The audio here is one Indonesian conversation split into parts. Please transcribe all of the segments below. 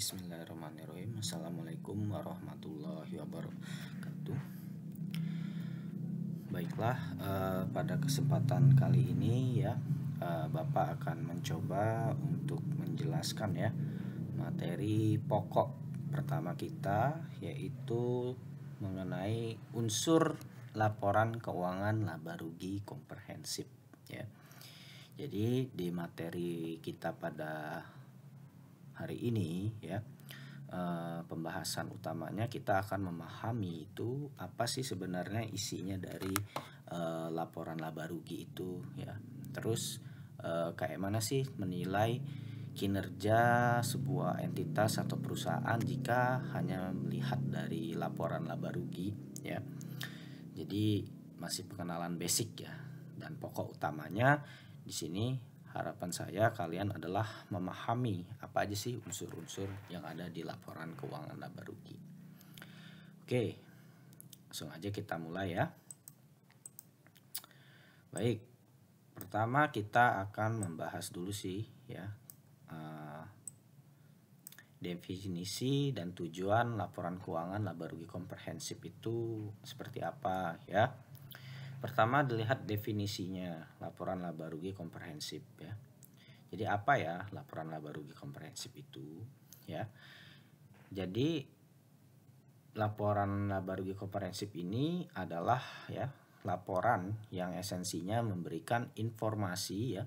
Bismillahirrahmanirrahim. Assalamualaikum warahmatullahi wabarakatuh. Baiklah, pada kesempatan kali ini ya, Bapak akan mencoba untuk menjelaskan ya materi pokok pertama kita, yaitu mengenai unsur laporan keuangan laba rugi komprehensif ya. Jadi di materi kita pada hari ini ya, pembahasan utamanya kita akan memahami itu apa sih sebenarnya isinya dari laporan laba rugi itu ya. Terus kayak mana sih menilai kinerja sebuah entitas atau perusahaan jika hanya melihat dari laporan laba rugi ya. Jadi masih pengenalan basic ya, dan pokok utamanya di sini harapan saya kalian adalah memahami apa aja sih unsur-unsur yang ada di laporan keuangan laba rugi. Oke, langsung aja kita mulai ya. Baik, pertama kita akan membahas dulu sih ya definisi dan tujuan laporan keuangan laba rugi komprehensif itu seperti apa ya. Pertama dilihat definisinya laporan laba rugi komprehensif ya. Jadi apa ya laporan laba rugi komprehensif itu ya. Jadi laporan laba rugi komprehensif ini adalah ya laporan yang esensinya memberikan informasi ya.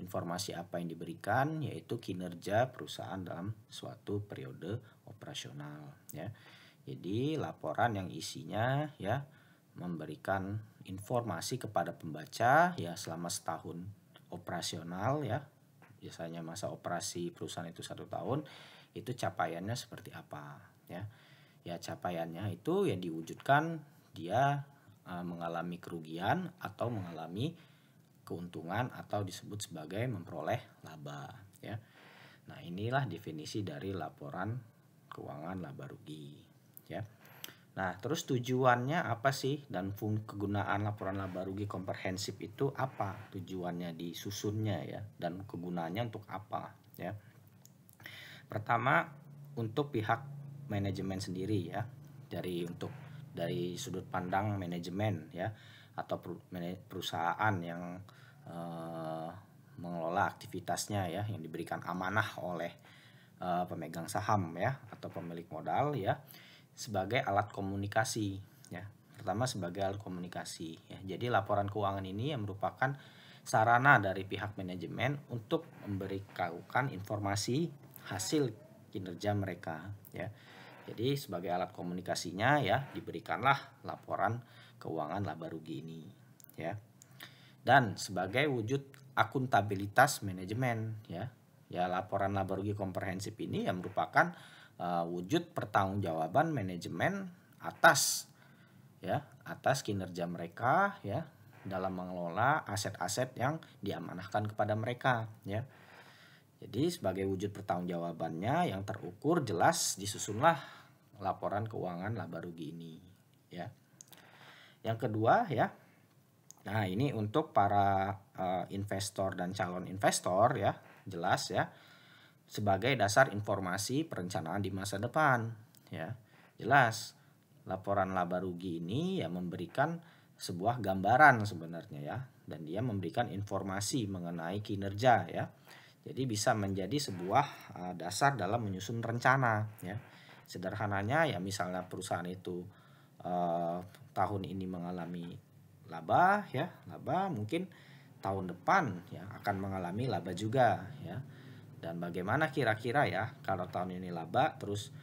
Informasi apa yang diberikan yaitu kinerja perusahaan dalam suatu periode operasional ya. Jadi laporan yang isinya ya memberikan informasi kepada pembaca ya selama setahun operasional ya. Biasanya masa operasi perusahaan itu 1 tahun, itu capaiannya seperti apa ya. Ya capaiannya itu yang diwujudkan dia mengalami kerugian atau mengalami keuntungan atau disebut sebagai memperoleh laba ya. Nah, inilah definisi dari laporan keuangan laba rugi ya. Nah, terus tujuannya apa sih dan kegunaan laporan laba rugi komprehensif itu apa? Tujuannya disusunnya ya, dan kegunaannya untuk apa ya. Pertama, untuk pihak manajemen sendiri ya. Dari sudut pandang manajemen ya, atau perusahaan yang mengelola aktivitasnya ya, yang diberikan amanah oleh pemegang saham ya atau pemilik modal ya, sebagai alat komunikasi ya. Pertama sebagai alat komunikasi ya. Jadi laporan keuangan ini yang merupakan sarana dari pihak manajemen untuk memberitahukan informasi hasil kinerja mereka ya. Jadi sebagai alat komunikasinya ya diberikanlah laporan keuangan laba rugi ini ya. Dan sebagai wujud akuntabilitas manajemen ya. Ya laporan laba rugi komprehensif ini yang merupakan wujud pertanggungjawaban manajemen atas kinerja mereka ya dalam mengelola aset-aset yang diamanahkan kepada mereka ya. Jadi sebagai wujud pertanggungjawabannya yang terukur jelas disusunlah laporan keuangan laba rugi ini ya. Yang kedua ya. Nah, ini untuk para investor dan calon investor ya, jelas ya. Sebagai dasar informasi perencanaan di masa depan ya. Jelas laporan laba rugi ini ya memberikan sebuah gambaran sebenarnya ya, dan dia memberikan informasi mengenai kinerja ya. Jadi bisa menjadi sebuah dasar dalam menyusun rencana ya. Sederhananya ya misalnya perusahaan itu tahun ini mengalami laba ya, laba mungkin tahun depan ya akan mengalami laba juga ya. Dan bagaimana kira-kira ya kalau tahun ini laba terus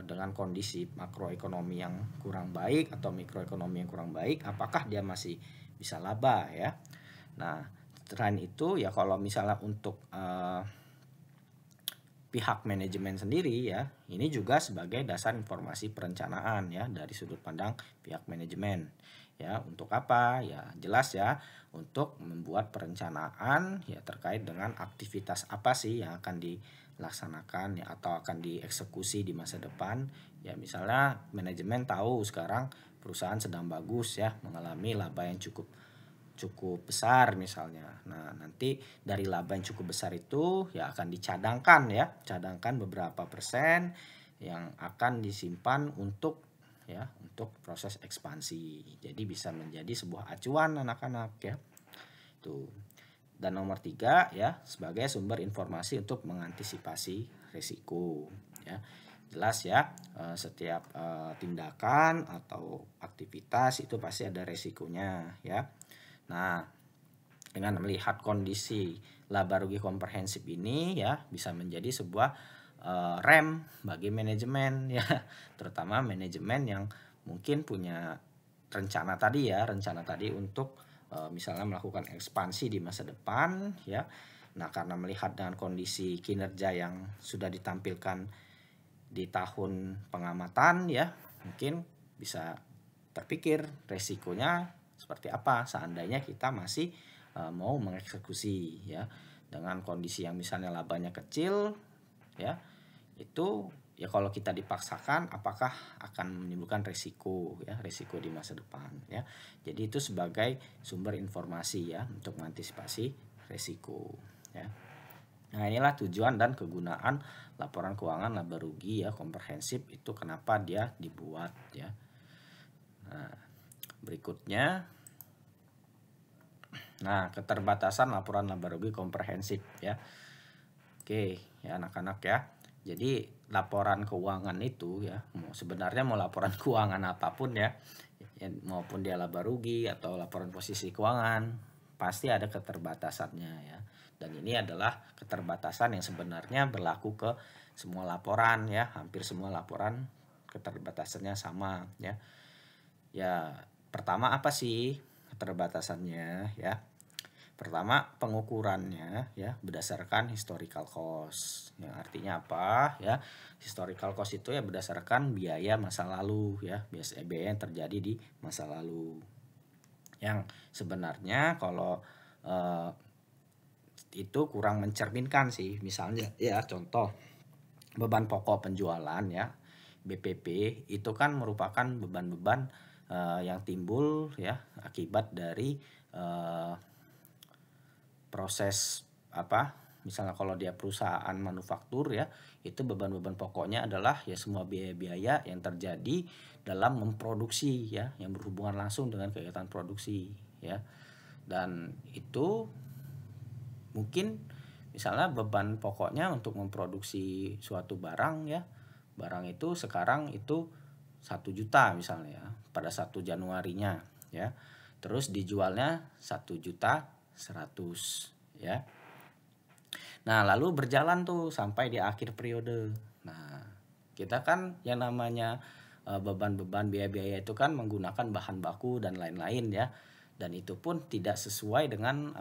dengan kondisi makroekonomi yang kurang baik atau mikroekonomi yang kurang baik, apakah dia masih bisa laba ya. Nah, selain itu ya kalau misalnya untuk pihak manajemen sendiri ya, ini juga sebagai dasar informasi perencanaan ya dari sudut pandang pihak manajemen. Ya, untuk apa? Ya, jelas ya, untuk membuat perencanaan ya terkait dengan aktivitas apa sih yang akan dilaksanakan ya atau akan dieksekusi di masa depan. Ya, misalnya manajemen tahu sekarang perusahaan sedang bagus ya, mengalami laba yang cukup cukup besar misalnya. Nah, nanti dari laba yang cukup besar itu ya akan dicadangkan ya, cadangkan beberapa persen yang akan disimpan untuk proses ekspansi. Jadi bisa menjadi sebuah acuan anak-anak ya. Tuh. Dan nomor 3 ya, sebagai sumber informasi untuk mengantisipasi risiko ya. Jelas ya, setiap tindakan atau aktivitas itu pasti ada resikonya ya. Nah, dengan melihat kondisi laba rugi komprehensif ini ya bisa menjadi sebuah rem bagi manajemen ya, terutama manajemen yang mungkin punya rencana tadi untuk misalnya melakukan ekspansi di masa depan ya. Nah, karena melihat dengan kondisi kinerja yang sudah ditampilkan di tahun pengamatan ya, mungkin bisa terpikir resikonya seperti apa seandainya kita masih mau mengeksekusi ya, dengan kondisi yang misalnya labanya kecil ya, itu ya kalau kita dipaksakan apakah akan menimbulkan resiko di masa depan ya. Jadi itu sebagai sumber informasi ya untuk mengantisipasi resiko ya. Nah, inilah tujuan dan kegunaan laporan keuangan laba rugi ya komprehensif, itu kenapa dia dibuat ya. Nah, berikutnya keterbatasan laporan laba rugi komprehensif ya. Oke, ya anak-anak ya. Jadi laporan keuangan itu ya, sebenarnya mau laporan keuangan apapun ya, maupun dia laba rugi atau laporan posisi keuangan, pasti ada keterbatasannya ya. Dan ini adalah keterbatasan yang sebenarnya berlaku ke semua laporan ya, hampir semua laporan keterbatasannya sama ya. Ya, pertama apa sih keterbatasannya ya? Pertama, pengukurannya ya berdasarkan historical cost. Yang artinya apa ya? Historical cost itu ya berdasarkan biaya masa lalu ya, biaya yang terjadi di masa lalu. Yang sebenarnya kalau itu kurang mencerminkan sih. Misalnya ya contoh beban pokok penjualan ya, BPP itu kan merupakan beban-beban yang timbul ya akibat dari proses misalnya kalau dia perusahaan manufaktur ya, itu beban-beban pokoknya adalah ya semua biaya-biaya yang terjadi dalam memproduksi ya, yang berhubungan langsung dengan kegiatan produksi ya. Dan itu mungkin misalnya beban pokoknya untuk memproduksi suatu barang ya, barang itu sekarang itu 1 juta misalnya ya, pada 1 Januarinya ya, terus dijualnya 1.100.000 ya. Nah, lalu berjalan tuh sampai di akhir periode. Nah, kita kan yang namanya beban-beban biaya-biaya itu kan menggunakan bahan baku dan lain-lain ya. Dan itu pun tidak sesuai dengan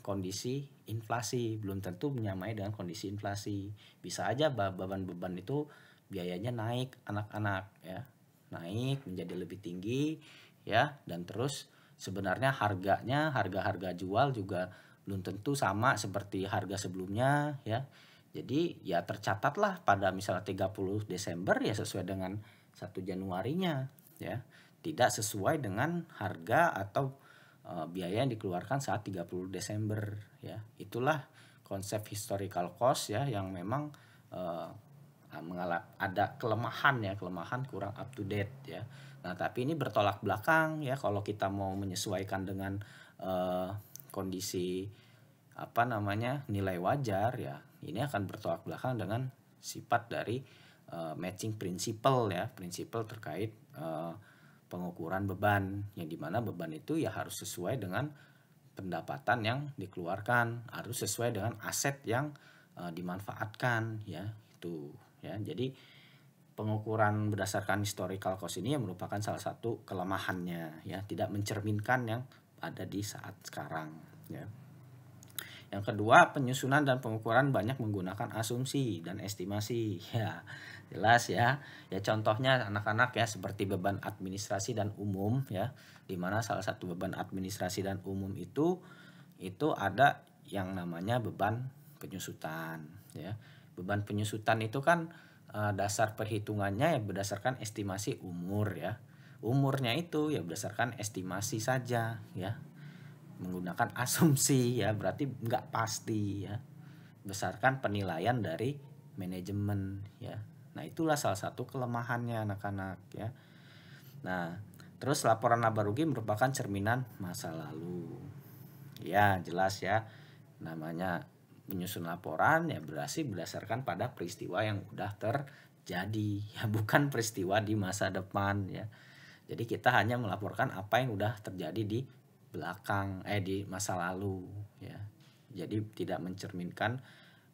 kondisi inflasi, belum tentu menyamai dengan kondisi inflasi. Bisa aja beban-beban itu biayanya naik anak-anak ya, naik menjadi lebih tinggi ya, dan terus sebenarnya harga jual juga belum tentu sama seperti harga sebelumnya ya. Jadi ya tercatatlah pada misalnya 30 Desember ya sesuai dengan 1 Januarinya ya, tidak sesuai dengan harga atau biaya yang dikeluarkan saat 30 Desember ya. Itulah konsep historical cost ya, yang memang ada kelemahan kurang up to date ya. Nah, tapi ini bertolak belakang ya kalau kita mau menyesuaikan dengan kondisi nilai wajar ya. Ini akan bertolak belakang dengan sifat dari matching principle ya, prinsipal terkait pengukuran beban, yang dimana beban itu ya harus sesuai dengan pendapatan yang dikeluarkan, harus sesuai dengan aset yang dimanfaatkan ya, itu ya. Jadi pengukuran berdasarkan historical cost ini merupakan salah satu kelemahannya ya, tidak mencerminkan yang ada di saat sekarang ya. Yang kedua, penyusunan dan pengukuran banyak menggunakan asumsi dan estimasi ya. Jelas ya. Ya contohnya anak-anak ya, seperti beban administrasi dan umum ya. Di mana salah satu beban administrasi dan umum itu ada yang namanya beban penyusutan ya. Beban penyusutan itu kan dasar perhitungannya ya berdasarkan estimasi umur ya. Umurnya itu ya berdasarkan estimasi saja ya. menggunakan asumsi ya, berarti nggak pasti ya, berdasarkan penilaian dari manajemen ya. Nah itulah salah satu kelemahannya anak-anak ya. Nah terus laporan laba rugi merupakan cerminan masa lalu ya, jelas ya, namanya menyusun laporan ya berarti berdasarkan pada peristiwa yang udah terjadi ya, bukan peristiwa di masa depan ya. Jadi kita hanya melaporkan apa yang udah terjadi di belakang di masa lalu ya. Jadi tidak mencerminkan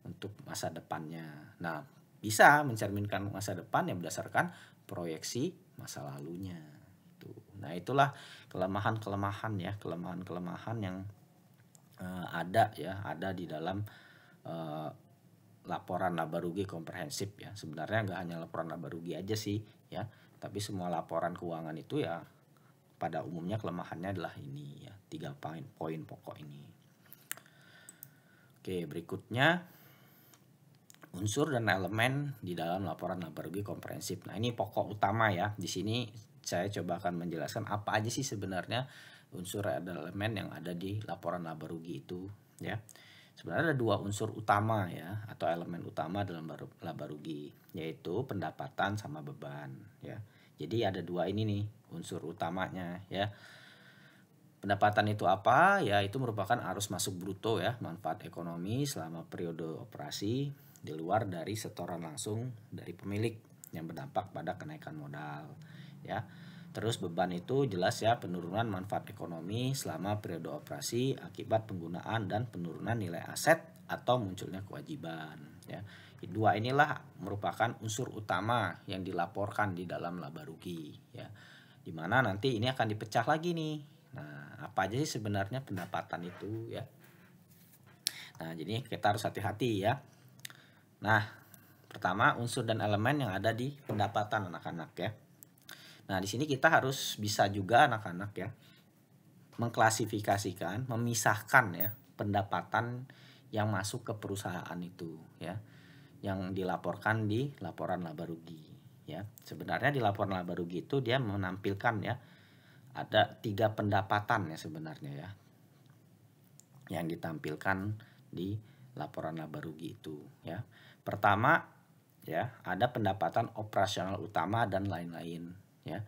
untuk masa depannya. Nah, bisa mencerminkan masa depan yang berdasarkan proyeksi masa lalunya. Nah, itulah kelemahan-kelemahan ya, kelemahan-kelemahan yang ada ya, ada di dalam laporan laba rugi komprehensif ya. Sebenarnya nggak hanya laporan laba rugi aja sih ya, tapi semua laporan keuangan itu ya pada umumnya kelemahannya adalah ini ya, 3 poin pokok ini. Oke, berikutnya unsur dan elemen di dalam laporan laba rugi komprehensif. Nah, ini pokok utama ya. Di sini saya coba akan menjelaskan apa aja sih sebenarnya unsur dan elemen yang ada di laporan laba rugi itu ya. Sebenarnya ada 2 unsur utama ya, atau elemen utama dalam laba rugi, yaitu pendapatan sama beban ya. Jadi ada 2 ini nih unsur utamanya ya. Pendapatan itu apa? Ya itu merupakan arus masuk bruto ya, manfaat ekonomi selama periode operasi di luar dari setoran langsung dari pemilik yang berdampak pada kenaikan modal ya. Terus beban itu jelas ya, penurunan manfaat ekonomi selama periode operasi akibat penggunaan dan penurunan nilai aset atau munculnya kewajiban ya. 2 inilah merupakan unsur utama yang dilaporkan di dalam laba rugi ya. Dimana nanti ini akan dipecah lagi nih. Nah, apa aja sih sebenarnya pendapatan itu ya. Nah, jadi kita harus hati-hati ya. Nah, pertama unsur dan elemen yang ada di pendapatan anak-anak ya. Nah, di sini kita harus bisa juga anak-anak ya mengklasifikasikan, memisahkan ya pendapatan yang masuk ke perusahaan itu ya, yang dilaporkan di laporan laba rugi ya. Sebenarnya di laporan laba rugi itu dia menampilkan ya ada 3 pendapatan ya sebenarnya ya yang ditampilkan di laporan laba rugi itu ya. Pertama ya, ada pendapatan operasional utama dan lain-lain ya.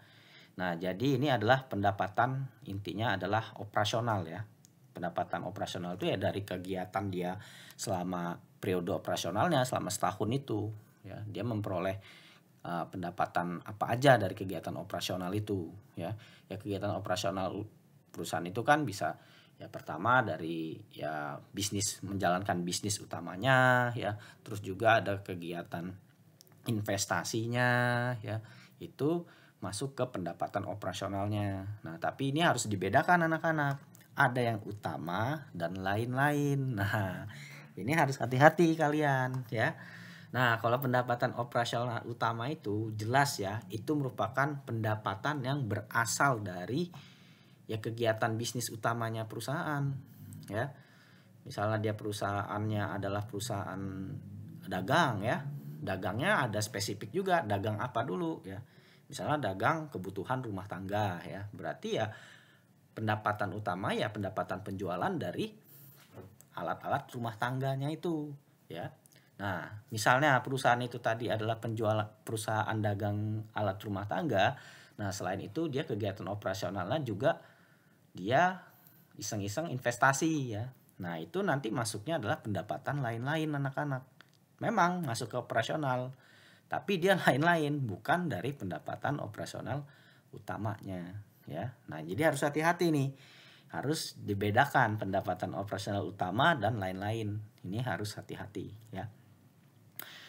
Nah, jadi ini adalah pendapatan, intinya adalah operasional ya. Pendapatan operasional itu ya dari kegiatan dia selama periode operasionalnya selama setahun itu ya. Dia memperoleh pendapatan apa aja dari kegiatan operasional itu ya. Ya kegiatan operasional perusahaan itu kan bisa ya, pertama dari ya bisnis, menjalankan bisnis utamanya ya. Terus juga ada kegiatan investasinya ya, itu masuk ke pendapatan operasionalnya. Nah, tapi ini harus dibedakan anak-anak. Ada yang utama dan lain-lain. Nah, ini harus hati-hati kalian ya. Nah, kalau pendapatan operasional utama itu jelas ya, itu merupakan pendapatan yang berasal dari ya kegiatan bisnis utamanya perusahaan ya. Misalnya dia perusahaannya adalah perusahaan dagang ya. Dagangnya ada spesifik juga, dagang apa dulu ya. Misalnya dagang kebutuhan rumah tangga ya. Berarti ya pendapatan utama ya pendapatan penjualan dari alat-alat rumah tangganya itu ya. Nah, misalnya perusahaan itu tadi adalah perusahaan dagang alat rumah tangga. Nah, selain itu dia kegiatan operasionalnya juga dia iseng-iseng investasi ya. Nah, itu nanti masuknya adalah pendapatan lain-lain anak-anak. Memang masuk ke operasional, tapi dia lain-lain, bukan dari pendapatan operasional utamanya ya. Nah, jadi harus hati-hati nih. Harus dibedakan pendapatan operasional utama dan lain-lain. Ini harus hati-hati ya.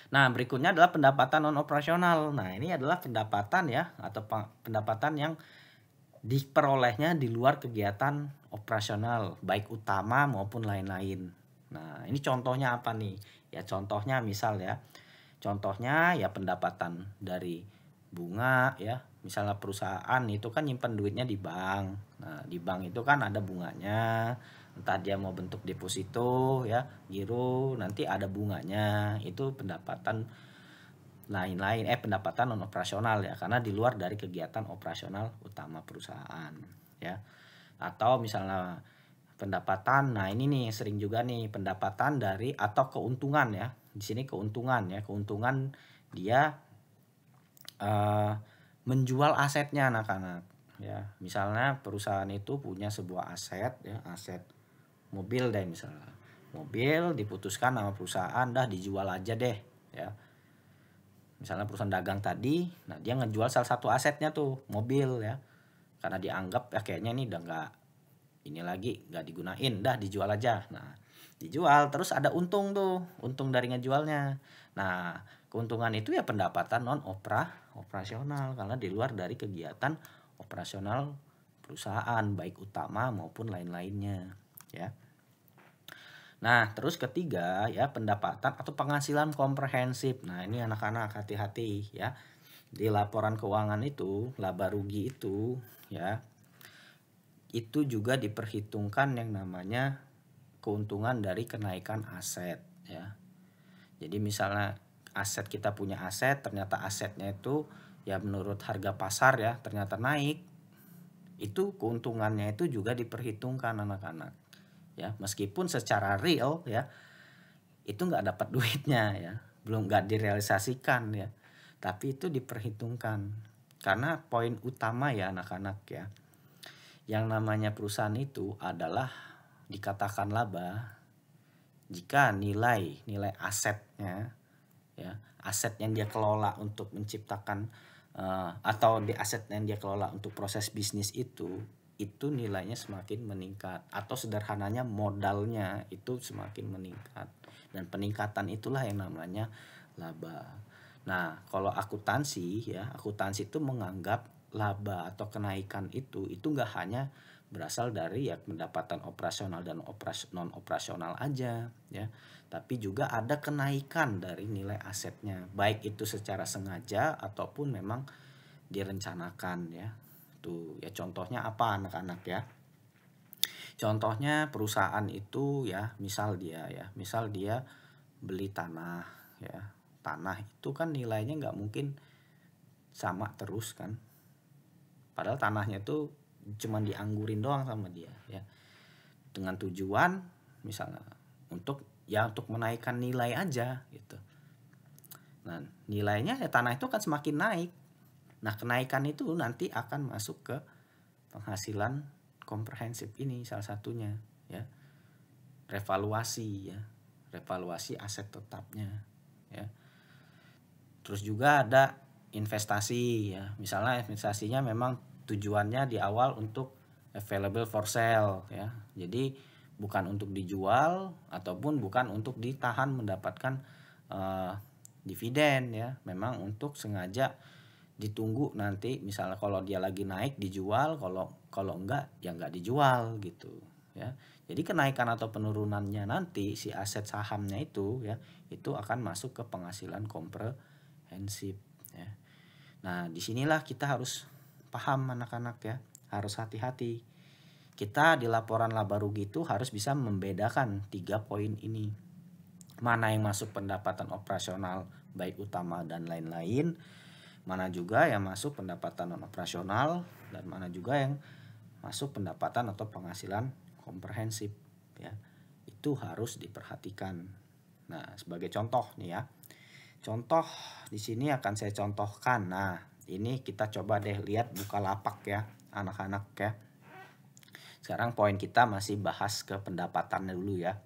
Nah, berikutnya adalah pendapatan non operasional. Nah, ini adalah pendapatan ya, atau pendapatan yang diperolehnya di luar kegiatan operasional baik utama maupun lain-lain. Nah, ini contohnya apa nih? Ya contohnya misal ya. Contohnya ya pendapatan dari bunga ya. Misalnya perusahaan itu kan nyimpen duitnya di bank. Nah, di bank itu kan ada bunganya. Entah dia mau bentuk deposito ya, giro, nanti ada bunganya. Itu pendapatan lain-lain pendapatan non operasional ya, karena di luar dari kegiatan operasional utama perusahaan ya. Atau misalnya pendapatan. Nah, ini nih sering juga nih pendapatan dari atau keuntungan ya. Di sini keuntungan ya, keuntungan dia menjual asetnya anak-anak ya. Misalnya perusahaan itu punya sebuah aset ya, aset mobil deh misalnya. Mobil diputuskan sama perusahaan dah dijual aja deh ya. Misalnya perusahaan dagang tadi, nah dia ngejual salah satu asetnya tuh, mobil ya. Karena dianggap ya kayaknya ini udah nggak ini lagi nggak digunain, dah dijual aja. Nah, dijual terus ada untung tuh, untung dari ngejualnya. Nah, keuntungan itu ya pendapatan operasional karena di luar dari kegiatan operasional perusahaan baik utama maupun lain-lainnya ya. Nah, terus ketiga ya pendapatan atau penghasilan komprehensif. Nah, ini anak-anak hati-hati ya. Di laporan keuangan itu, laba rugi itu ya, itu juga diperhitungkan yang namanya keuntungan dari kenaikan aset ya. Jadi misalnya aset kita punya aset, ternyata asetnya itu ya menurut harga pasar ya ternyata naik. Itu keuntungannya itu juga diperhitungkan anak-anak. Ya, meskipun secara real ya itu nggak dapat duitnya ya, belum nggak direalisasikan ya, tapi itu diperhitungkan karena poin utama ya anak-anak ya, yang namanya perusahaan itu adalah dikatakan laba jika nilai asetnya ya, aset yang dia kelola untuk menciptakan atau di aset yang dia kelola untuk proses bisnis itu nilainya semakin meningkat atau sederhananya modalnya itu semakin meningkat, dan peningkatan itulah yang namanya laba. Nah, kalau akuntansi ya, akuntansi itu menganggap laba atau kenaikan itu nggak hanya berasal dari ya pendapatan operasional dan non operasional aja ya, tapi juga ada kenaikan dari nilai asetnya, baik itu secara sengaja ataupun memang direncanakan ya. Tuh ya contohnya apa anak-anak ya? Contohnya perusahaan itu ya, misal dia beli tanah ya. Tanah itu kan nilainya nggak mungkin sama terus kan. Padahal tanahnya itu cuman dianggurin doang sama dia ya. Dengan tujuan misalnya untuk menaikkan nilai aja gitu. Nah, nilainya ya tanah itu kan semakin naik. Nah, kenaikan itu nanti akan masuk ke penghasilan komprehensif ini salah satunya ya. Revaluasi aset tetapnya ya. Terus juga ada investasi ya. Misalnya investasinya memang tujuannya di awal untuk available for sale ya. Jadi bukan untuk dijual ataupun bukan untuk ditahan mendapatkan dividen ya. Memang untuk sengaja ditunggu nanti misalnya kalau dia lagi naik dijual, kalau enggak ya enggak dijual gitu ya. Jadi kenaikan atau penurunannya nanti si aset sahamnya itu ya, itu akan masuk ke penghasilan komprehensif ya. Nah, disinilah kita harus paham anak-anak ya, harus hati-hati. Kita di laporan laba rugi itu harus bisa membedakan 3 poin ini. Mana yang masuk pendapatan operasional baik utama dan lain-lain, mana juga yang masuk pendapatan non operasional, dan mana juga yang masuk pendapatan atau penghasilan komprehensif ya. Itu harus diperhatikan. Nah, sebagai contoh nih ya. Contoh di sini akan saya contohkan. Nah, ini kita coba deh lihat Bukalapak ya, anak-anak ya. Sekarang poin kita masih bahas ke pendapatannya dulu ya.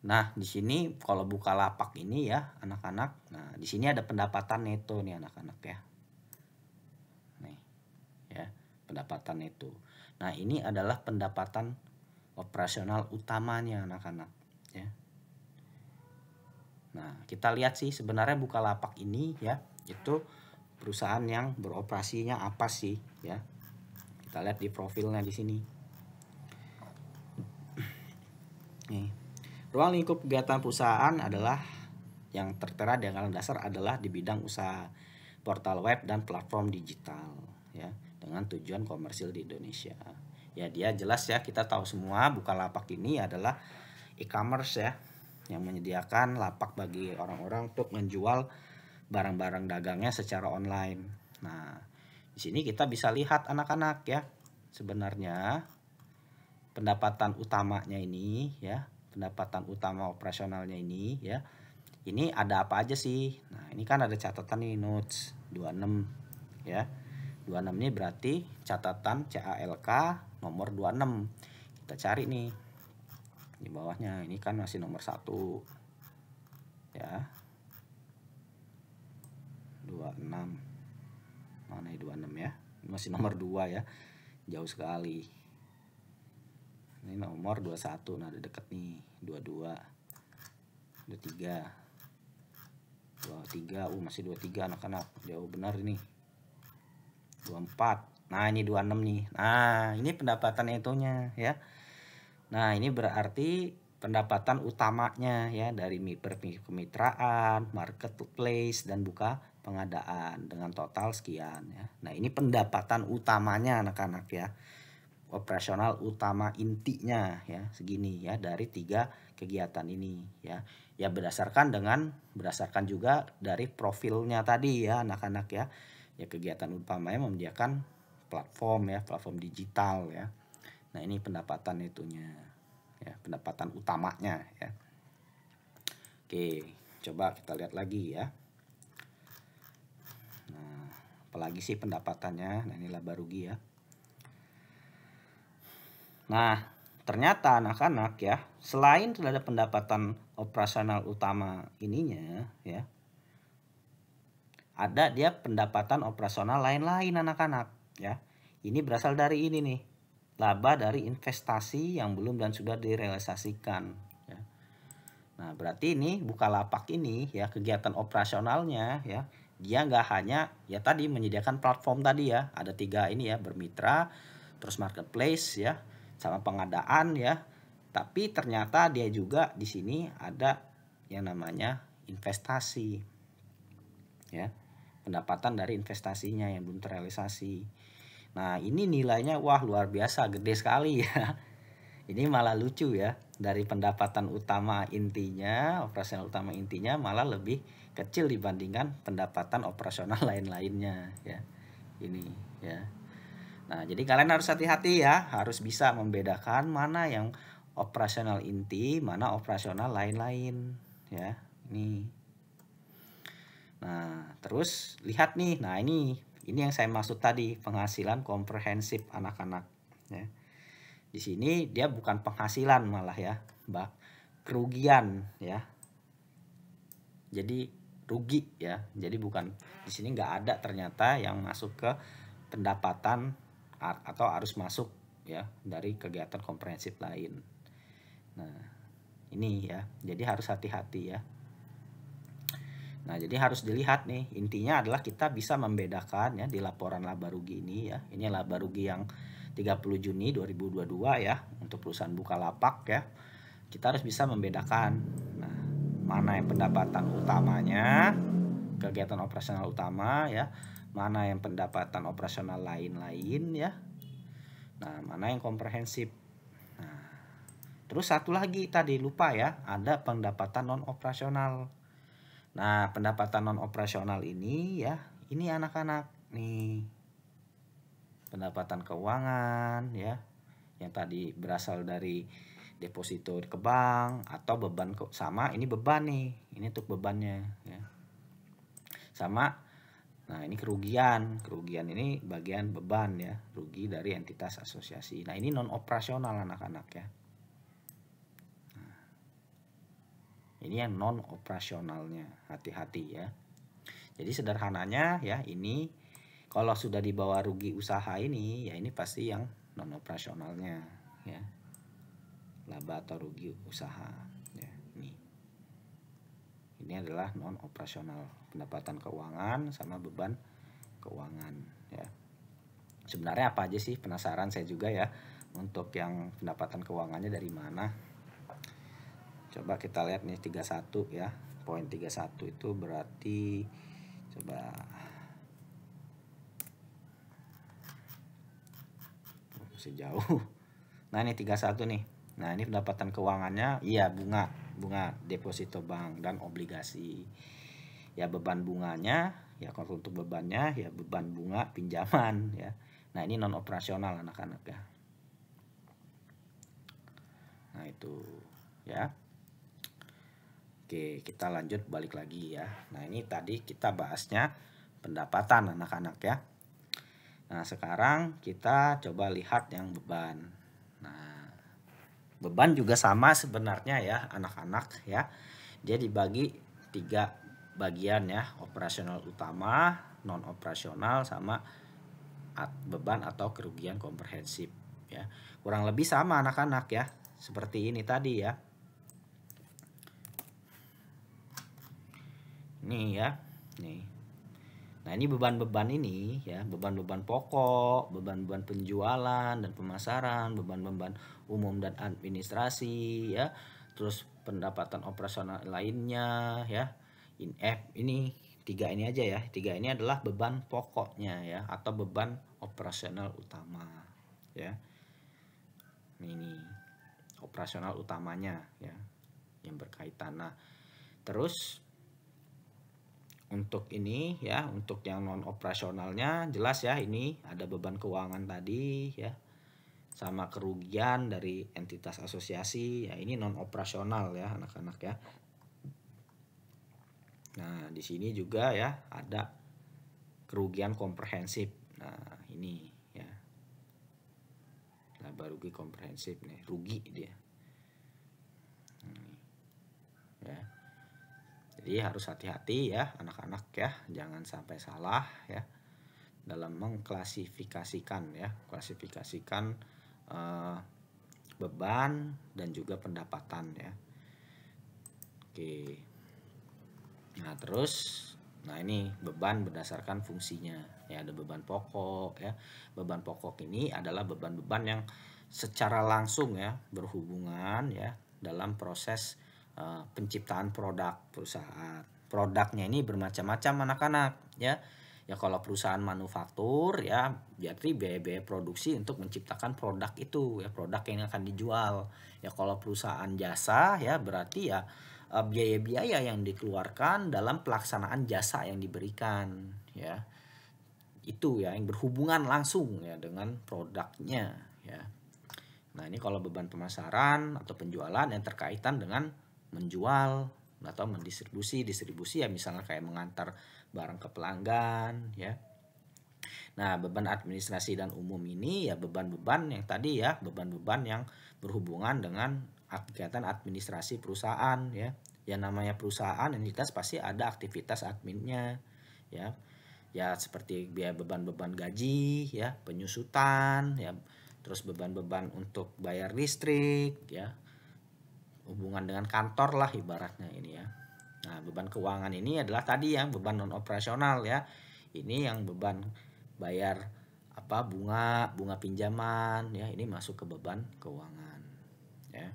Nah, di sini kalau Bukalapak ini ya, anak-anak. Nah, di sini ada pendapatan neto nih anak-anak ya. Nih. Ya, pendapatan neto. Nah, ini adalah pendapatan operasional utamanya anak-anak ya. Nah, kita lihat sih sebenarnya Bukalapak ini ya, itu perusahaan yang beroperasinya apa sih ya. Kita lihat di profilnya di sini. Nih. Ruang lingkup kegiatan perusahaan adalah yang tertera di anggaran dasar adalah di bidang usaha portal web dan platform digital ya, dengan tujuan komersil di Indonesia. Ya, dia jelas ya, kita tahu semua Bukalapak ini adalah e-commerce ya, yang menyediakan lapak bagi orang-orang untuk menjual barang-barang dagangnya secara online. Nah, di sini kita bisa lihat anak-anak ya, sebenarnya pendapatan utamanya ini ya, pendapatan utama operasionalnya ini ya. Ini ada apa aja sih? Nah, ini kan ada catatan nih notes 26 ya. 26 ini berarti catatan CALK nomor 26. Kita cari nih. Di bawahnya ini kan masih nomor 1. Ya. 26. Mana ya 26 ya? Ini masih nomor 2 ya. Jauh sekali. Ini nomor 21. Nah, ada deket nih. 22. 23. 23, masih 23 anak-anak, jauh benar ini. 24. Nah, ini 26 nih. Nah, ini pendapatan itunya ya. Nah, ini berarti pendapatan utamanya ya dari kemitraan, marketplace dan buka pengadaan dengan total sekian ya. Nah, ini pendapatan utamanya anak-anak ya. Operasional utama intinya ya segini ya dari 3 kegiatan ini ya. Ya berdasarkan juga dari profilnya tadi ya anak-anak ya. Ya kegiatan utamanya menyediakan platform ya, platform digital ya. Nah, ini pendapatan itunya ya, pendapatan utamanya ya. Oke, coba kita lihat lagi ya. Nah, apalagi sih pendapatannya? Nah, ini laba rugi ya. Nah, ternyata anak-anak ya, selain terhadap pendapatan operasional utama ininya ya, ada dia pendapatan operasional lain-lain anak-anak ya. Ini berasal dari ini nih, laba dari investasi yang belum dan sudah direalisasikan ya. Nah, berarti ini Bukalapak ini ya kegiatan operasionalnya ya, dia nggak hanya ya tadi menyediakan platform tadi ya, ada 3 ini ya, bermitra, terus marketplace ya, sama pengadaan ya. Tapi ternyata dia juga di sini ada yang namanya investasi. Ya. Pendapatan dari investasinya yang belum terrealisasi. Nah, ini nilainya wah luar biasa, gede sekali ya. Ini malah lucu ya. Dari pendapatan utama intinya, operasional utama intinya malah lebih kecil dibandingkan pendapatan operasional lain-lainnya ya. Ini ya. Nah, jadi kalian harus hati-hati ya, harus bisa membedakan mana yang operasional inti, mana operasional lain-lain ya. Ini. Nah, terus lihat nih. Nah, ini yang saya maksud tadi, penghasilan komprehensif anak-anak ya. Di sini dia bukan penghasilan malah ya, kerugian ya. Jadi rugi ya. Jadi bukan di sini nggak ada ternyata yang masuk ke pendapatan atau harus masuk ya dari kegiatan komprehensif lain. Nah, ini ya. Jadi harus hati-hati ya. Nah, jadi harus dilihat nih. Intinya adalah kita bisa membedakan ya di laporan laba rugi ini ya. Ini laba rugi yang 30 Juni 2022 ya untuk perusahaan Bukalapak ya. Kita harus bisa membedakan. Nah, mana yang pendapatan utamanya, kegiatan operasional utama ya, mana yang pendapatan operasional lain-lain ya. Nah, mana yang komprehensif. Nah, terus satu lagi tadi lupa ya, ada pendapatan non operasional. Nah, pendapatan non operasional ini ya, ini anak-anak nih. Pendapatan keuangan ya, yang tadi berasal dari deposito ke bank atau beban sama ini beban nih. Ini untuk bebannya ya. Sama nah, ini kerugian ini bagian beban ya, rugi dari entitas asosiasi. Nah, ini non operasional anak-anak ya. Ini yang non operasionalnya, hati-hati ya. Jadi sederhananya ya, ini kalau sudah di bawah rugi usaha ini ya, ini pasti yang non operasionalnya ya, laba atau rugi usaha ya. Ini adalah non operasional, pendapatan keuangan sama beban keuangan ya. Sebenarnya apa aja sih, penasaran saya juga ya, untuk yang pendapatan keuangannya dari mana. Coba kita lihat nih 31 ya. Poin 31 itu berarti coba masih jauh. Nah, ini 31 nih. Nah, ini pendapatan keuangannya iya bunga deposito bank dan obligasi. Ya beban bunganya ya, kalau untuk bebannya ya beban bunga pinjaman ya. Nah, ini non operasional anak-anak ya. Nah, itu ya. Oke, kita lanjut balik lagi ya. Nah, ini tadi kita bahasnya pendapatan anak-anak ya. Nah, sekarang kita coba lihat yang beban. Nah, beban juga sama sebenarnya ya anak-anak ya. Dia dibagi 3 bagian ya, operasional utama, non operasional, sama beban atau kerugian komprehensif ya. Kurang lebih sama anak-anak ya. Seperti ini tadi ya. Nih ya, nih. Nah, ini beban-beban ini ya, beban-beban pokok, beban-beban penjualan dan pemasaran, beban-beban umum dan administrasi ya. Terus pendapatan operasional lainnya ya. Ini 3 ini aja ya. 3 ini adalah beban pokoknya ya, atau beban operasional utama ya. Ini operasional utamanya ya yang berkaitan. Nah, terus untuk ini ya, untuk yang non operasionalnya jelas ya, ini ada beban keuangan tadi ya, sama kerugian dari entitas asosiasi ya, ini non operasional ya anak-anak ya. Nah, di sini juga ya ada kerugian komprehensif. Nah, ini ya, laba rugi komprehensif nih, rugi dia ya. Jadi harus hati-hati ya anak-anak ya, jangan sampai salah ya dalam mengklasifikasikan ya, klasifikasikan beban dan juga pendapatan ya. Oke. Nah, terus ini beban berdasarkan fungsinya ya, ada beban pokok ya. Beban pokok ini adalah beban-beban yang secara langsung ya berhubungan ya dalam proses penciptaan produk perusahaan. Produknya ini bermacam-macam anak-anak ya. Ya, kalau perusahaan manufaktur ya berarti biaya-biaya produksi untuk menciptakan produk itu ya, produk yang akan dijual. Ya, kalau perusahaan jasa ya berarti ya biaya-biaya yang dikeluarkan dalam pelaksanaan jasa yang diberikan ya. Itu ya yang berhubungan langsung ya dengan produknya ya. Nah, ini kalau beban pemasaran atau penjualan yang terkaitan dengan menjual atau distribusi ya, misalnya kayak mengantar barang ke pelanggan ya. Nah, beban administrasi dan umum ini ya beban-beban yang tadi ya, beban-beban yang berhubungan dengan kegiatan administrasi perusahaan ya. Yang namanya perusahaan entitas pasti ada aktivitas adminnya ya. Ya, seperti biaya beban-beban gaji ya, penyusutan ya, terus beban-beban untuk bayar listrik ya, hubungan dengan kantor lah ibaratnya ini ya. Nah, beban keuangan ini adalah tadi yang beban non operasional ya. Ini yang beban bayar bunga pinjaman ya, ini masuk ke beban keuangan ya.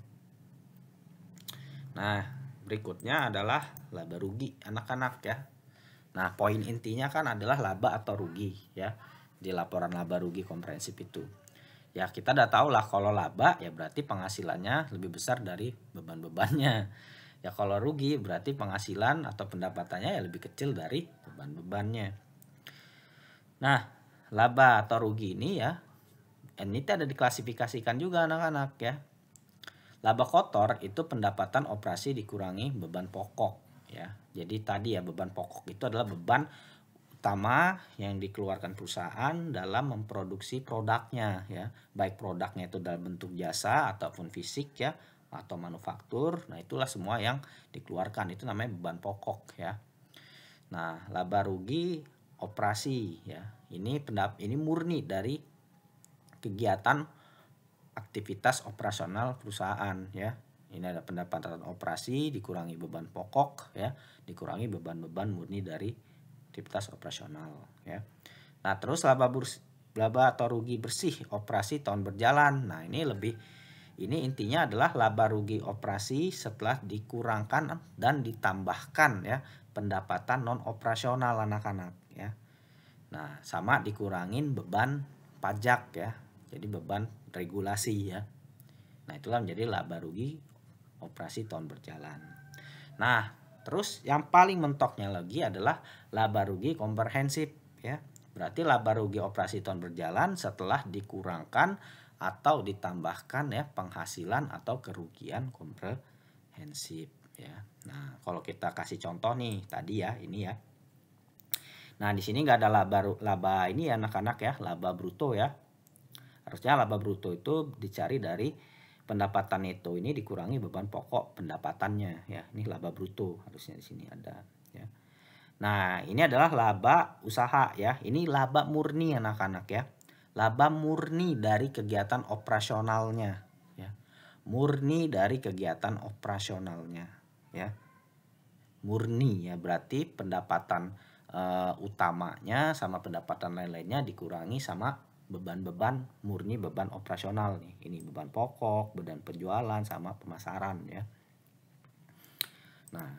Nah, berikutnya adalah laba rugi anak-anak ya. Nah, poin intinya kan adalah laba atau rugi ya di laporan laba rugi komprehensif itu. Ya, kita udah tahu lah kalau laba ya berarti penghasilannya lebih besar dari beban-bebannya. Ya, kalau rugi berarti penghasilan atau pendapatannya ya lebih kecil dari beban-bebannya. Nah, laba atau rugi ini ya, ini ada diklasifikasikan juga anak-anak ya. Laba kotor itu pendapatan operasi dikurangi beban pokok ya. Jadi tadi ya, beban pokok itu adalah beban utama yang dikeluarkan perusahaan dalam memproduksi produknya ya, baik produknya itu dalam bentuk jasa ataupun fisik ya, atau manufaktur. Nah, itulah semua yang dikeluarkan, itu namanya beban pokok ya. Nah, laba rugi operasi ya, ini murni dari kegiatan aktivitas operasional perusahaan ya. Ini ada pendapatan operasi dikurangi beban pokok ya, dikurangi beban-beban murni dari aktivitas operasional ya. Nah, terus laba atau rugi bersih operasi tahun berjalan. Nah, ini intinya adalah laba rugi operasi setelah dikurangkan dan ditambahkan ya pendapatan non operasional anak-anak ya. Nah, sama dikurangin beban pajak ya. Jadi beban regulasi ya. Nah, itulah menjadi laba rugi operasi tahun berjalan. Nah, terus yang paling mentoknya lagi adalah laba rugi komprehensif ya. Berarti laba rugi operasi tahun berjalan setelah dikurangkan atau ditambahkan ya penghasilan atau kerugian komprehensif ya. Nah, kalau kita kasih contoh nih tadi ya, ini ya. Nah, di sini nggak ada laba ini ya anak-anak ya, laba bruto ya. Harusnya laba bruto itu dicari dari pendapatan neto ini dikurangi beban pokok pendapatannya ya. Ini laba bruto harusnya di sini ada ya. Nah, ini adalah laba usaha ya. Ini laba murni anak-anak ya. Laba murni dari kegiatan operasionalnya ya. Murni dari kegiatan operasionalnya ya. Murni ya, berarti pendapatan utamanya sama pendapatan lain-lainnya dikurangi sama beban-beban murni, beban operasional nih. Ini beban pokok, beban penjualan sama pemasaran ya. Nah,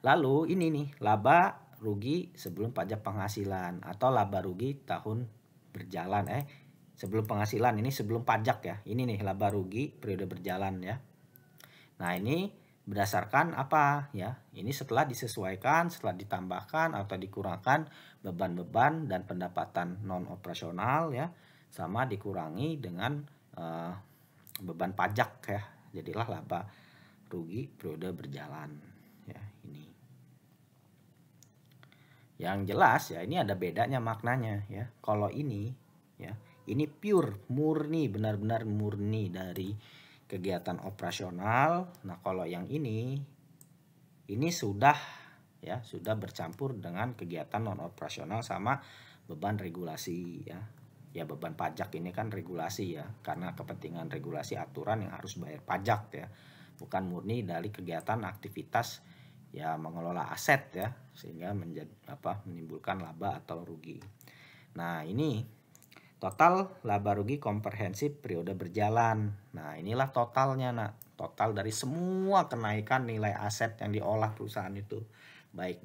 lalu ini nih laba rugi sebelum pajak penghasilan atau laba rugi tahun berjalan sebelum penghasilan, ini sebelum pajak ya. Ini nih laba rugi periode berjalan ya. Nah, ini berdasarkan apa ya? Ini setelah disesuaikan, setelah ditambahkan atau dikurangkan beban-beban dan pendapatan non operasional ya, sama dikurangi dengan beban pajak ya. Jadilah laba rugi periode berjalan ya ini. Yang jelas ya ini ada bedanya maknanya ya. Kalau ini ya, ini pure murni, benar-benar murni dari kegiatan operasional. Nah, kalau yang ini sudah ya, sudah bercampur dengan kegiatan non operasional sama beban regulasi ya. Ya, beban pajak ini kan regulasi ya, karena kepentingan regulasi aturan yang harus bayar pajak ya. Bukan murni dari kegiatan aktivitas ya mengelola aset ya, sehingga menimbulkan laba atau rugi. Nah, ini total laba rugi komprehensif periode berjalan. Nah, inilah totalnya nak. Total dari semua kenaikan nilai aset yang diolah perusahaan itu. Baik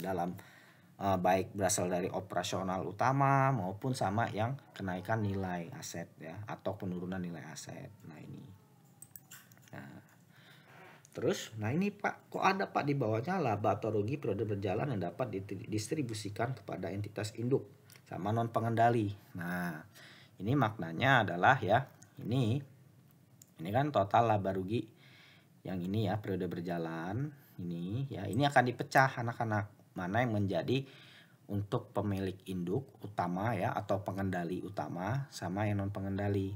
berasal dari operasional utama maupun sama yang kenaikan nilai aset ya, atau penurunan nilai aset. Nah, ini. Nah, terus, nah ini Pak, kok ada Pak di bawahnya laba atau rugi periode berjalan yang dapat didistribusikan kepada entitas induk sama non pengendali. Nah, ini maknanya adalah ya, ini kan total laba rugi yang ini ya periode berjalan ini ya, ini akan dipecah anak-anak, mana yang menjadi untuk pemilik induk utama ya atau pengendali utama sama yang non pengendali.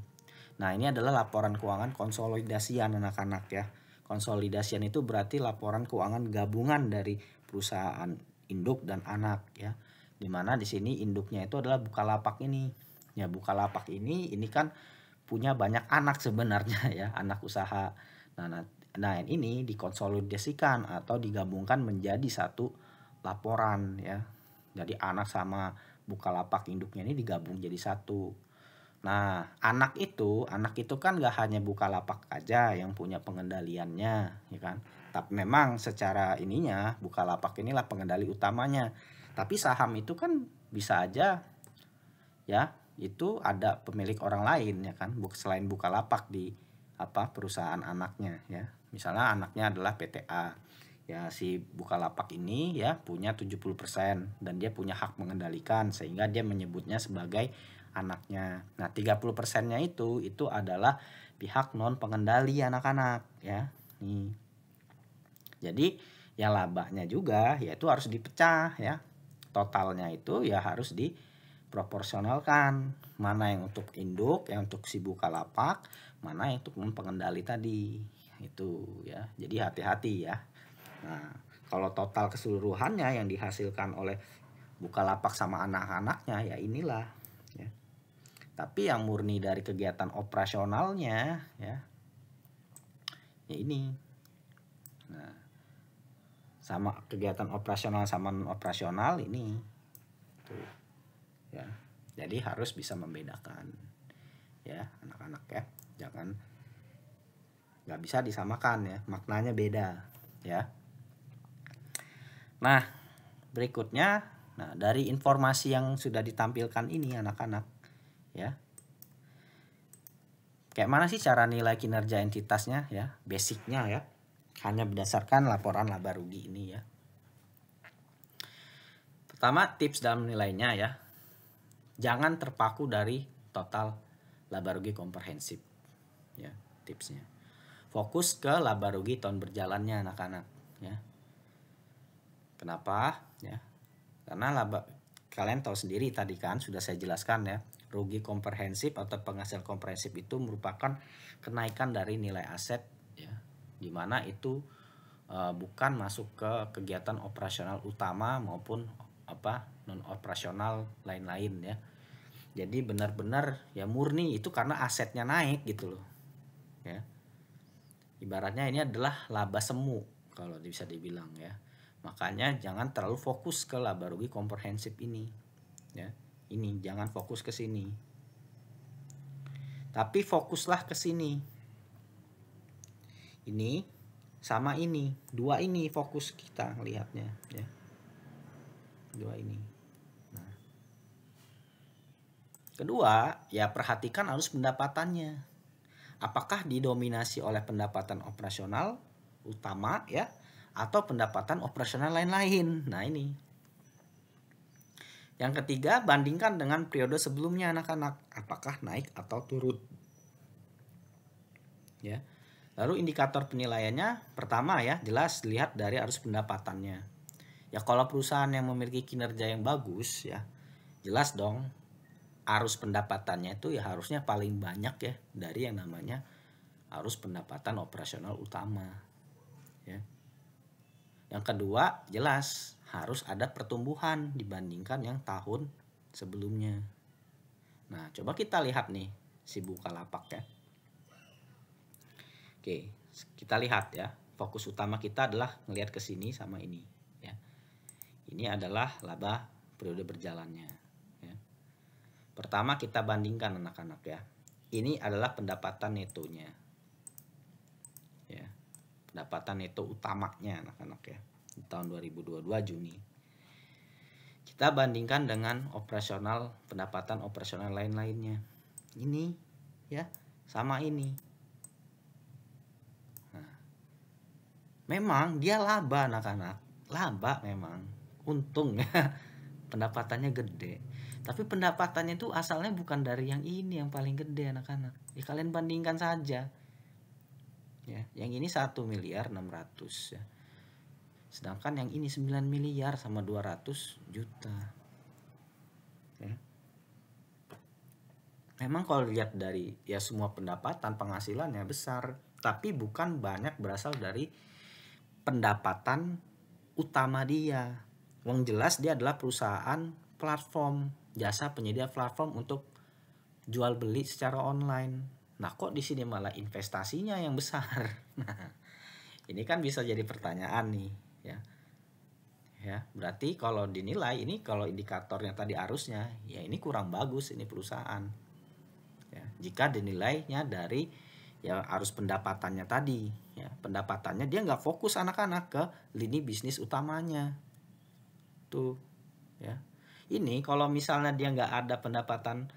Nah, ini adalah laporan keuangan konsolidasian anak-anak ya. Konsolidasian itu berarti laporan keuangan gabungan dari perusahaan induk dan anak ya. Dimana di sini induknya itu adalah Bukalapak ini. Ya, Bukalapak ini kan punya banyak anak sebenarnya ya, anak usaha. Nah, ini dikonsolidasikan atau digabungkan menjadi satu laporan ya. Jadi anak sama Bukalapak induknya ini digabung jadi satu. Nah, anak itu kan gak hanya Bukalapak aja yang punya pengendaliannya ya kan. Tapi memang secara ininya Bukalapak inilah pengendali utamanya. Tapi saham itu kan bisa aja ya, itu ada pemilik orang lain ya kan, selain Bukalapak di perusahaan anaknya ya. Misalnya anaknya adalah PTA. Ya, si Bukalapak ini ya punya 70% dan dia punya hak mengendalikan sehingga dia menyebutnya sebagai anaknya. Nah, 30%-nya itu adalah pihak non pengendali anak-anak ya. Nih. Jadi ya labanya juga yaitu harus dipecah ya. Totalnya itu ya harus diproporsionalkan. Mana yang untuk induk, yang untuk si Bukalapak, mana yang untuk pengendali tadi. Itu ya. Jadi hati-hati ya. Nah, kalau total keseluruhannya yang dihasilkan oleh Bukalapak sama anak-anaknya ya inilah ya. Tapi yang murni dari kegiatan operasionalnya ya ini. Nah, sama kegiatan operasional sama non operasional ini tuh ya. Jadi harus bisa membedakan ya anak-anak ya, jangan nggak bisa disamakan ya, maknanya beda ya. Nah, berikutnya dari informasi yang sudah ditampilkan ini anak-anak ya, kayak mana sih cara nilai kinerja entitasnya ya, basicnya ya, hanya berdasarkan laporan laba rugi ini ya. Pertama, tips dalam nilainya ya, jangan terpaku dari total laba rugi komprehensif ya tipsnya. Fokus ke laba rugi tahun berjalannya anak-anak ya. Kenapa? Ya. Karena kalian tahu sendiri tadi kan sudah saya jelaskan ya, rugi komprehensif atau penghasilan komprehensif itu merupakan kenaikan dari nilai aset ya, dimana itu bukan masuk ke kegiatan operasional utama maupun non operasional lain-lain ya. Jadi benar-benar ya murni itu karena asetnya naik gitu loh ya. Ibaratnya ini adalah laba semu kalau bisa dibilang ya. Makanya jangan terlalu fokus ke laba rugi komprehensif ini ya. Ini jangan fokus ke sini, tapi fokuslah ke sini. Ini sama ini, dua ini fokus kita lihatnya ya. Dua ini. Nah. Kedua, ya perhatikan arus pendapatannya. Apakah didominasi oleh pendapatan operasional utama ya, atau pendapatan operasional lain-lain. Nah ini. Yang ketiga, bandingkan dengan periode sebelumnya anak-anak. Apakah naik atau turun. Ya. Lalu indikator penilaiannya pertama ya, jelas dilihat dari arus pendapatannya. Ya kalau perusahaan yang memiliki kinerja yang bagus ya, jelas dong arus pendapatannya itu ya harusnya paling banyak ya dari yang namanya arus pendapatan operasional utama ya. Yang kedua, jelas harus ada pertumbuhan dibandingkan yang tahun sebelumnya. Nah, coba kita lihat nih si Bukalapak ya. Oke, kita lihat ya. Fokus utama kita adalah ngelihat ke sini sama ini ya. Ini adalah laba periode berjalannya. Pertama kita bandingkan anak-anak ya. Ini adalah pendapatan netonya. Ya. Pendapatan neto utamanya anak-anak ya. Di tahun 2022 Juni. Kita bandingkan dengan pendapatan operasional lain-lainnya. Ini ya, sama ini. Nah, memang dia laba anak-anak. Laba memang. Untung ya. Pendapatannya gede. Tapi pendapatannya itu asalnya bukan dari yang ini yang paling gede anak-anak. Ya kalian bandingkan saja. Ya, yang ini 1 miliar 600 ya. Sedangkan yang ini 9 miliar sama 200 juta. Ya. Memang kalau lihat dari ya semua pendapatan penghasilannya besar, tapi bukan banyak berasal dari pendapatan utama dia. Yang jelas dia adalah perusahaan platform, jasa penyedia platform untuk jual beli secara online. Nah, kok di sini malah investasinya yang besar? Nah, ini kan bisa jadi pertanyaan nih, ya. Ya, berarti kalau dinilai ini kalau indikatornya tadi arusnya, ya ini kurang bagus ini perusahaan. Ya, jika dinilainya dari ya arus pendapatannya tadi, ya pendapatannya dia nggak fokus anak-anak ke lini bisnis utamanya. Tuh, ya. Ini kalau misalnya dia nggak ada pendapatan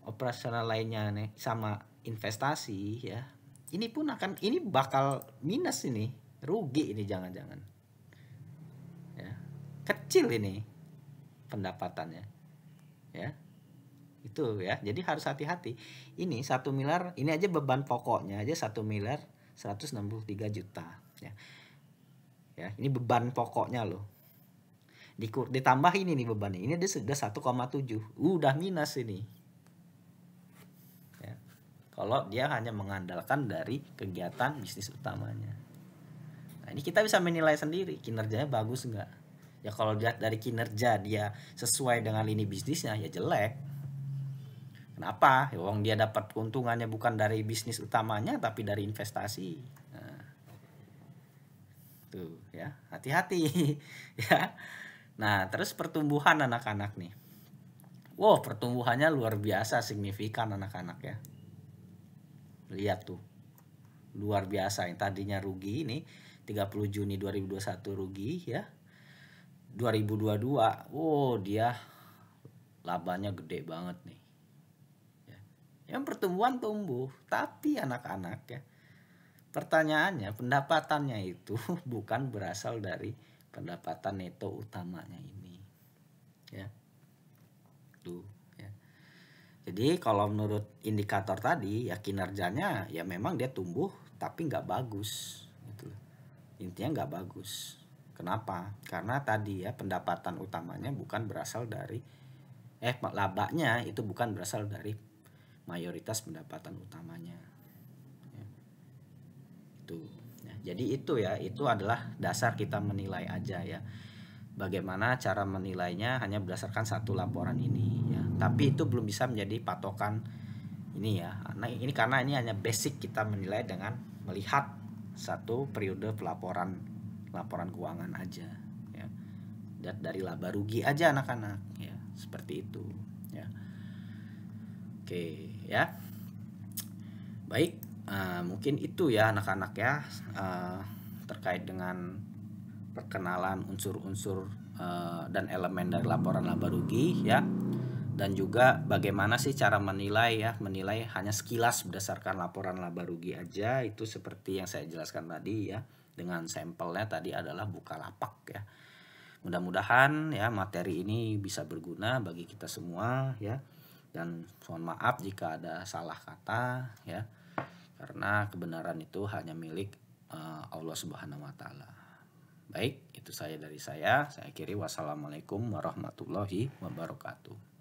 operasional lainnya nih sama investasi ya, ini bakal minus ini, rugi ini jangan-jangan ya, kecil ini pendapatannya ya, itu ya. Jadi harus hati-hati. Ini 1 miliar, ini aja beban pokoknya aja 1 miliar 163 juta ya. Ya, ini beban pokoknya loh. Ditambah ini nih beban ini dia sudah 1,7, udah minus ini ya, kalau dia hanya mengandalkan dari kegiatan bisnis utamanya. Nah ini kita bisa menilai sendiri kinerjanya bagus enggak ya. Kalau lihat dari kinerja dia sesuai dengan lini bisnisnya ya jelek. Kenapa? Ya wong dia dapat keuntungannya bukan dari bisnis utamanya tapi dari investasi. Nah, tuh ya, hati-hati ya. Nah, terus pertumbuhan anak-anak nih. Wow, pertumbuhannya luar biasa signifikan anak-anak ya. Lihat tuh. Luar biasa, yang tadinya rugi ini 30 Juni 2021 rugi ya. 2022, wow dia labanya gede banget nih. Ya. Yang pertumbuhan tumbuh, tapi anak-anak ya. Pertanyaannya, pendapatannya itu bukan berasal dari pendapatan neto utamanya ini ya. Tuh ya. Jadi kalau menurut indikator tadi ya kinerjanya ya memang dia tumbuh tapi nggak bagus gitu. Intinya nggak bagus. Kenapa? Karena tadi ya pendapatan utamanya bukan berasal dari labanya itu bukan berasal dari mayoritas pendapatan utamanya. Ya. Itu. Ya, jadi itu adalah dasar kita menilai aja ya. Bagaimana cara menilainya hanya berdasarkan satu laporan ini ya. Tapi itu belum bisa menjadi patokan ini ya. Nah, karena ini hanya basic kita menilai dengan melihat satu periode laporan keuangan aja ya. Dari laba rugi aja anak-anak ya, seperti itu ya. Oke ya. Baik, mungkin itu ya anak-anak ya terkait dengan perkenalan unsur-unsur dan elemen dari laporan laba rugi ya, dan juga bagaimana sih cara menilai hanya sekilas berdasarkan laporan laba rugi aja, itu seperti yang saya jelaskan tadi ya, dengan sampelnya tadi adalah Bukalapak ya. Mudah-mudahan ya materi ini bisa berguna bagi kita semua ya, dan mohon maaf jika ada salah kata ya, karena kebenaran itu hanya milik Allah Subhanahu wa taala. Baik, itu dari saya akhiri. Wassalamualaikum warahmatullahi wabarakatuh.